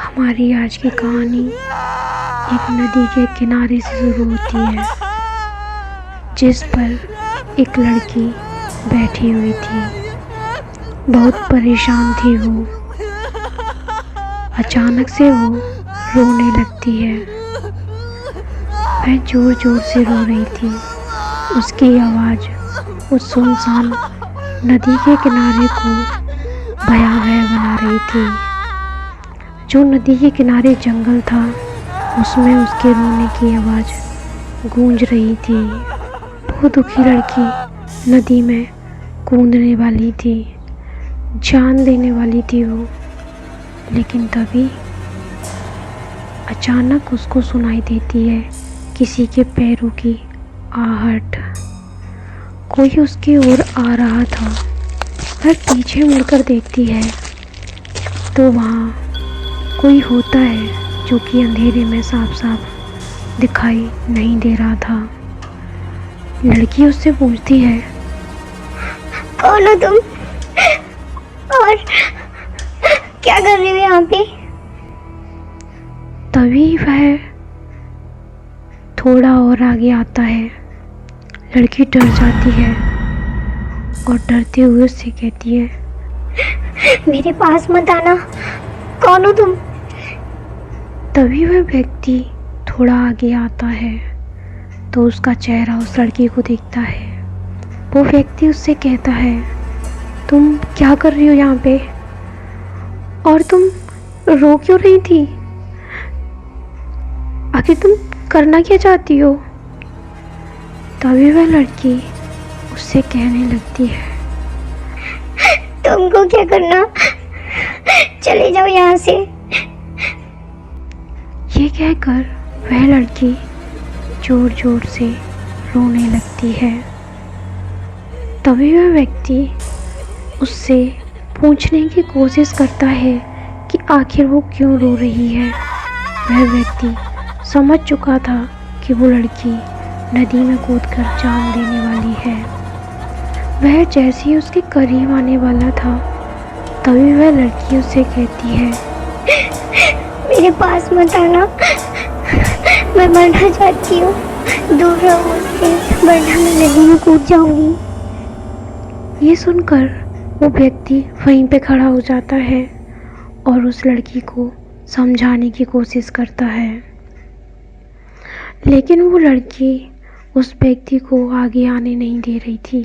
हमारी आज की कहानी एक नदी के किनारे से शुरू होती है, जिस पर एक लड़की बैठी हुई थी। बहुत परेशान थी वो। अचानक से वो रोने लगती है। वह जोर जोर से रो रही थी। उसकी आवाज़ उस सुनसान नदी के किनारे को भयावह बना रही थी। जो नदी के किनारे जंगल था, उसमें उसके रोने की आवाज़ गूंज रही थी। वो दुखी लड़की नदी में कूदने वाली थी, जान देने वाली थी वो। लेकिन तभी अचानक उसको सुनाई देती है किसी के पैरों की आहट। कोई उसकी ओर आ रहा था। वह पीछे मुड़कर देखती है तो वहाँ कोई होता है जो कि अंधेरे में साफ साफ दिखाई नहीं दे रहा था। लड़की उससे पूछती है, कौन हो तुम और क्या कर रही हो यहाँ पे? तभी वह थोड़ा और आगे आता है। लड़की डर जाती है और डरते हुए उससे कहती है, मेरे पास मत आना, कौन हो तुम? तभी वह व्यक्ति थोड़ा आगे आता है तो उसका चेहरा उस लड़की को दिखता है। वो व्यक्ति उससे कहता है, तुम क्या कर रही हो यहाँ पे? और तुम रो क्यों रही थी? आखिर तुम करना क्या चाहती हो? तभी वह लड़की उससे कहने लगती है, तुमको क्या करना, चले जाओ यहाँ से। ये कहकर वह लड़की जोर जोर से रोने लगती है। तभी वह व्यक्ति उससे पूछने की कोशिश करता है कि आखिर वो क्यों रो रही है। वह व्यक्ति समझ चुका था कि वो लड़की नदी में कूदकर जान देने वाली है। वह जैसे ही उसके करीब आने वाला था, तभी वह लड़की उससे कहती है, मेरे पास मत आना, मैं मरना चाहती हूँ, दूर रहो मुझसे, वरना मैं नदी में कूद जाऊंगी। ये सुनकर वो व्यक्ति वहीं पे खड़ा हो जाता है और उस लड़की को समझाने की कोशिश करता है। लेकिन वो लड़की उस व्यक्ति को आगे आने नहीं दे रही थी।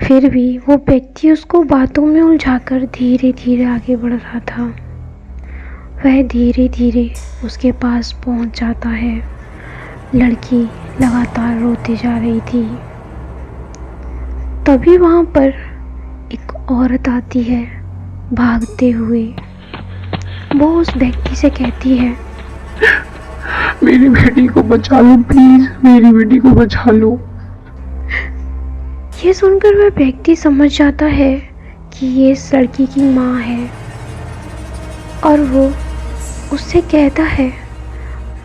फिर भी वो व्यक्ति उसको बातों में उलझाकर धीरे धीरे आगे बढ़ रहा था। वह धीरे धीरे उसके पास पहुंच जाता है। लड़की लगातार रोती जा रही थी। तभी वहाँ पर एक औरत आती है भागते हुए। वो उस व्यक्ति से कहती है, मेरी बेटी को बचा लो प्लीज, मेरी बेटी को बचा लो। ये सुनकर वह व्यक्ति समझ जाता है कि ये इस लड़की की माँ है और वो उससे कहता है,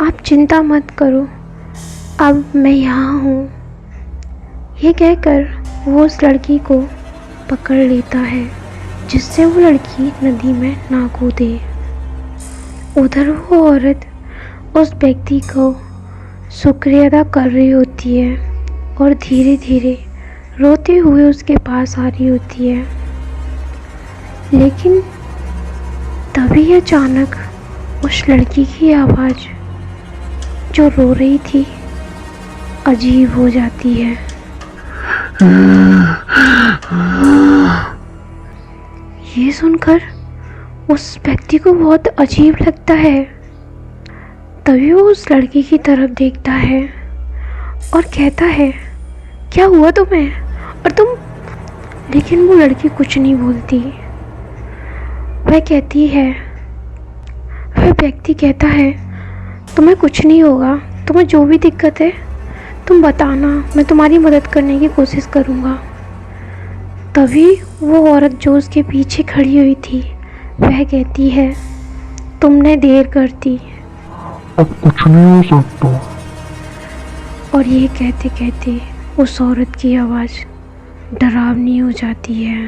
आप चिंता मत करो, अब मैं यहाँ हूँ। ये कहकर वो उस लड़की को पकड़ लेता है, जिससे वो लड़की नदी में ना कूदे। उधर वो औरत उस व्यक्ति को शुक्रिया अदा कर रही होती है और धीरे धीरे रोते हुए उसके पास आ रही होती है। लेकिन तभी अचानक उस लड़की की आवाज़ जो रो रही थी अजीब हो जाती है। ये सुनकर उस व्यक्ति को बहुत अजीब लगता है। तभी वो उस लड़की की तरफ देखता है और कहता है, क्या हुआ तुम्हें? और तुम? लेकिन वो लड़की कुछ नहीं बोलती। वह व्यक्ति कहता है, तुम्हें कुछ नहीं होगा, तुम्हें जो भी दिक्कत है तुम बताना, मैं तुम्हारी मदद करने की कोशिश करूँगा। तभी वो औरत जो उसके पीछे खड़ी हुई थी वह कहती है, तुमने देर कर दी। अब कुछ नहीं हो सकता। और ये कहते कहते उस औरत की आवाज़ डरावनी हो जाती है।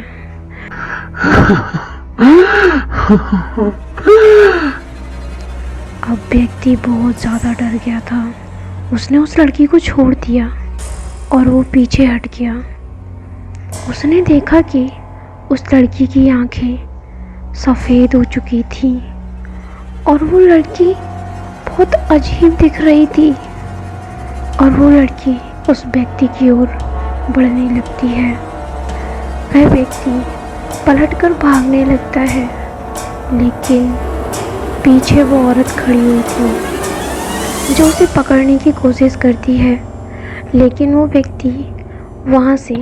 अब व्यक्ति बहुत ज़्यादा डर गया था। उसने उस लड़की को छोड़ दिया और वो पीछे हट गया। उसने देखा कि उस लड़की की आंखें सफ़ेद हो चुकी थीं और वो लड़की बहुत अजीब दिख रही थी। और वो लड़की उस व्यक्ति की ओर बढ़ने लगती है। वह व्यक्ति पलटकर भागने लगता है, लेकिन पीछे वो औरत खड़ी हुई थी जो उसे पकड़ने की कोशिश करती है, लेकिन वो व्यक्ति वहाँ से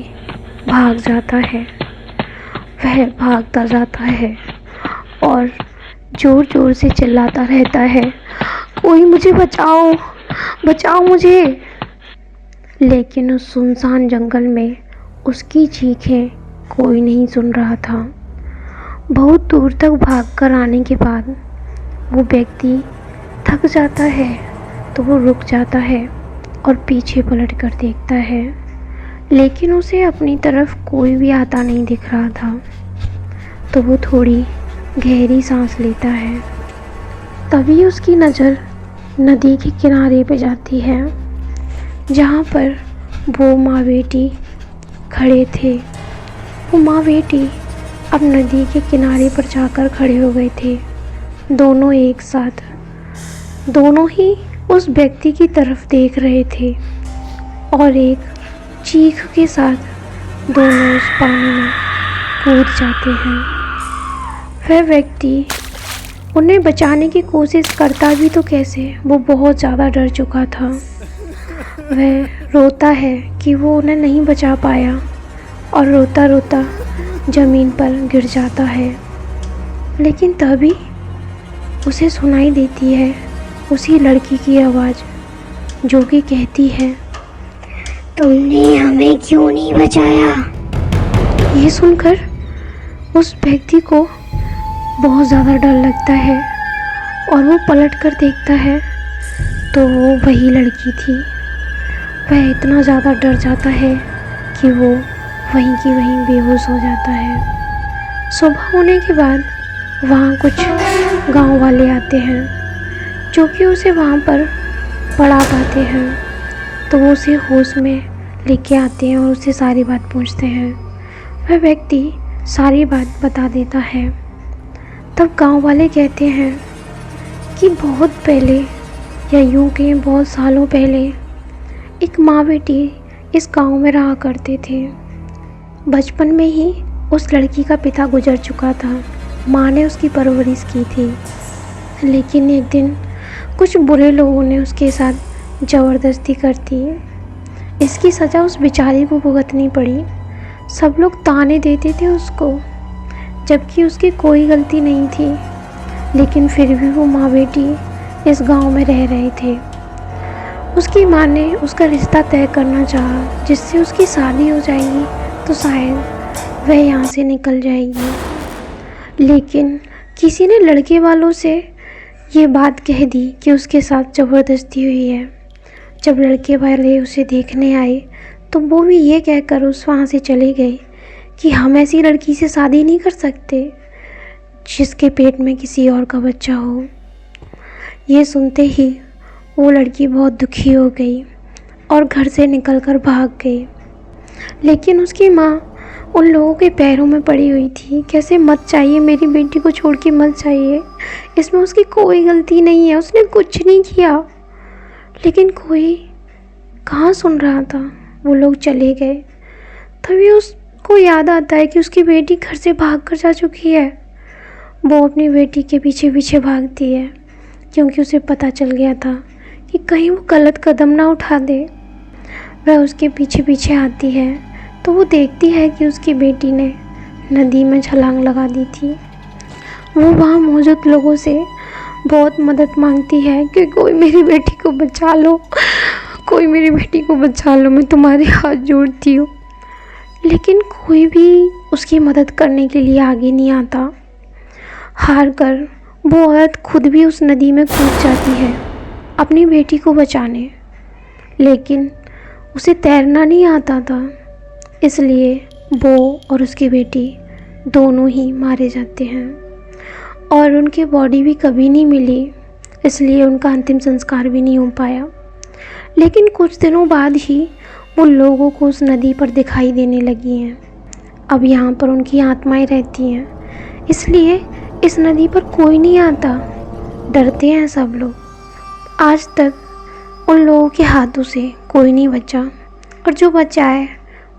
भाग जाता है। वह भागता जाता है और ज़ोर ज़ोर से चिल्लाता रहता है, कोई मुझे बचाओ, बचाओ मुझे। लेकिन उस सुनसान जंगल में उसकी चीखें कोई नहीं सुन रहा था। बहुत दूर तक भागकर आने के बाद वो व्यक्ति थक जाता है, तो वो रुक जाता है और पीछे पलट कर देखता है, लेकिन उसे अपनी तरफ कोई भी आता नहीं दिख रहा था। तो वो थोड़ी गहरी सांस लेता है। तभी उसकी नज़र नदी के किनारे पे जाती है, जहाँ पर वो माँ बेटी खड़े थे। वो माँ बेटी अब नदी के किनारे पर जाकर खड़े हो गए थे, दोनों एक साथ। दोनों ही उस व्यक्ति की तरफ देख रहे थे और एक चीख के साथ दोनों उस पानी में कूद जाते हैं। वह व्यक्ति उन्हें बचाने की कोशिश करता भी तो कैसे, वो बहुत ज़्यादा डर चुका था। वह रोता है कि वो उन्हें नहीं बचा पाया और रोता रोता ज़मीन पर गिर जाता है। लेकिन तभी उसे सुनाई देती है उसी लड़की की आवाज़, जो कि कहती है, तुमने हमें क्यों नहीं बचाया? ये सुनकर उस व्यक्ति को बहुत ज़्यादा डर लगता है और वो पलट कर देखता है तो वो वही लड़की थी। वह इतना ज़्यादा डर जाता है कि वो वहीं की वहीं बेहोश हो जाता है। सुबह होने के बाद वहाँ कुछ गांव वाले आते हैं, जो कि उसे वहाँ पर पढ़ा पाते हैं। तो वो उसे होश में लेके आते हैं और उसे सारी बात पूछते हैं। वह व्यक्ति सारी बात बता देता है। तब गांव वाले कहते हैं कि बहुत पहले, या यूँ कहें बहुत सालों पहले, एक माँ बेटी इस गांव में रहा करते थे। बचपन में ही उस लड़की का पिता गुजर चुका था। माँ ने उसकी परवरिश की थी, लेकिन एक दिन कुछ बुरे लोगों ने उसके साथ ज़बरदस्ती कर दी। इसकी सज़ा उस बेचारी को भुगतनी पड़ी। सब लोग ताने देते थे उसको, जबकि उसकी कोई गलती नहीं थी। लेकिन फिर भी वो माँ बेटी इस गांव में रह रहे थे। उसकी माँ ने उसका रिश्ता तय करना चाहा, जिससे उसकी शादी हो जाएगी तो शायद वह यहाँ से निकल जाएगी। लेकिन किसी ने लड़के वालों से ये बात कह दी कि उसके साथ ज़बरदस्ती हुई है। जब लड़के वाले उसे देखने आए तो वो भी ये कहकर वहाँ से चले गए कि हम ऐसी लड़की से शादी नहीं कर सकते जिसके पेट में किसी और का बच्चा हो। ये सुनते ही वो लड़की बहुत दुखी हो गई और घर से निकलकर भाग गई। लेकिन उसकी माँ उन लोगों के पैरों में पड़ी हुई थी, कैसे मत चाहिए, मेरी बेटी को छोड़ के मत चाहिए, इसमें उसकी कोई गलती नहीं है, उसने कुछ नहीं किया। लेकिन कोई कहाँ सुन रहा था। वो लोग चले गए। तभी उसको याद आता है कि उसकी बेटी घर से भाग कर जा चुकी है। वो अपनी बेटी के पीछे पीछे भागती है, क्योंकि उसे पता चल गया था कि कहीं वो गलत कदम ना उठा दे। वह उसके पीछे पीछे आती है तो वो देखती है कि उसकी बेटी ने नदी में छलांग लगा दी थी। वो वहाँ मौजूद लोगों से बहुत मदद मांगती है कि कोई मेरी बेटी को बचा लो, कोई मेरी बेटी को बचा लो, मैं तुम्हारे हाथ जोड़ती हूँ। लेकिन कोई भी उसकी मदद करने के लिए आगे नहीं आता। हार कर वो औरत खुद भी उस नदी में कूद जाती है अपनी बेटी को बचाने, लेकिन उसे तैरना नहीं आता था, इसलिए वो और उसकी बेटी दोनों ही मारे जाते हैं और उनकी बॉडी भी कभी नहीं मिली, इसलिए उनका अंतिम संस्कार भी नहीं हो पाया। लेकिन कुछ दिनों बाद ही उन लोगों को उस नदी पर दिखाई देने लगी हैं। अब यहाँ पर उनकी आत्माएं रहती हैं, इसलिए इस नदी पर कोई नहीं आता, डरते हैं सब लोग। आज तक उन लोगों के हाथों से कोई नहीं बचा, और जो बचा है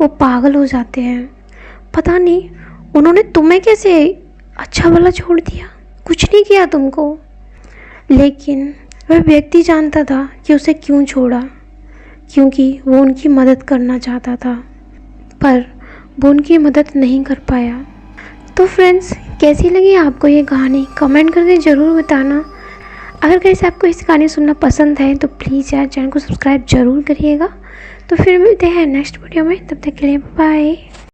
वो पागल हो जाते हैं। पता नहीं उन्होंने तुम्हें कैसे अच्छा भला छोड़ दिया, कुछ नहीं किया तुमको। लेकिन वह व्यक्ति जानता था कि उसे क्यों छोड़ा, क्योंकि वो उनकी मदद करना चाहता था, पर वो उनकी मदद नहीं कर पाया। तो फ्रेंड्स, कैसी लगी आपको ये कहानी कमेंट करके ज़रूर बताना। अगर कैसे आपको इस कहानी सुनना पसंद है तो प्लीज़ यार चैनल को सब्सक्राइब ज़रूर करिएगा। तो फिर मिलते हैं नेक्स्ट वीडियो में, तब तक के लिए बाय।